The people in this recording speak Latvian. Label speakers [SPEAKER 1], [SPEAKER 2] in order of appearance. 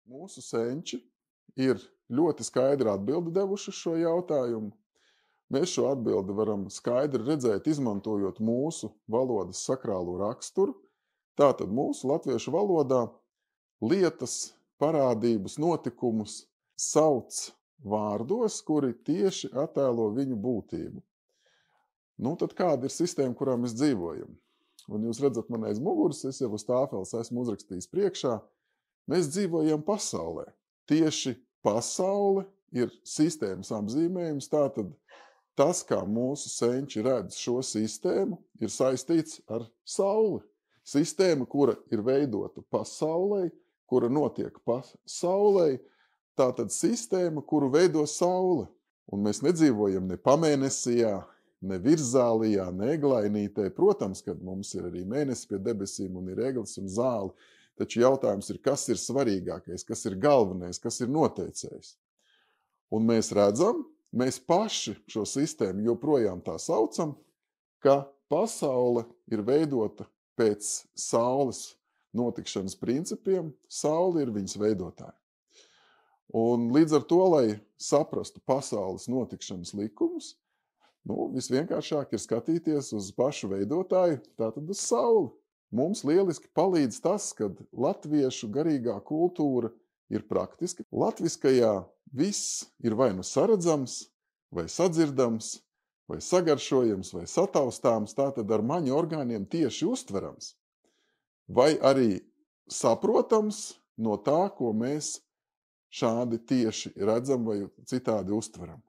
[SPEAKER 1] Mūsu senči ir ļoti skaidri atbildi devuši uz šo jautājumu. Mēs šo atbildi varam skaidri redzēt, izmantojot mūsu valodas sakrālo raksturu. Tātad mūsu latviešu valodā lietas, parādības, notikumus sauc vārdos, kuri tieši attēlo viņu būtību. Nu, tad kāda ir sistēma, kurā mēs dzīvojam? Un jūs redzat man aiz muguras, es jau uz tāfeles esmu uzrakstījis priekšā. Mēs dzīvojam pasaulē. Tieši pasaule ir sistēmas apzīmējums, tātad tas, kā mūsu senči redz šo sistēmu, ir saistīts ar sauli. Sistēma, kura ir veidota pasaulē, kura notiek pasaulē, tātad sistēma, kuru veido saule. Un mēs nedzīvojam ne pamēnesijā, ne virzālijā, ne eglainītē. Protams, kad mums ir arī mēnesis pie debesīm un ir eglis un zāli, taču jautājums ir, kas ir svarīgākais, kas ir galvenais, kas ir noteicējs. Un mēs redzam, mēs paši šo sistēmu joprojām tā saucam, ka pasaule ir veidota pēc saules notikšanas principiem, saule ir viņas veidotāja. Un līdz ar to, lai saprastu pasaules notikšanas likumus, visvienkāršāk ir skatīties uz pašu veidotāju, tātad uz sauli. Mums lieliski palīdz tas, kad latviešu garīgā kultūra ir praktiski. Latviskajā viss ir vai nu saredzams, vai sadzirdams, vai sagaršojams, vai sataustāms, tātad ar maņu orgāniem tieši uztverams, vai arī saprotams no tā, ko mēs šādi tieši redzam vai citādi uztveram.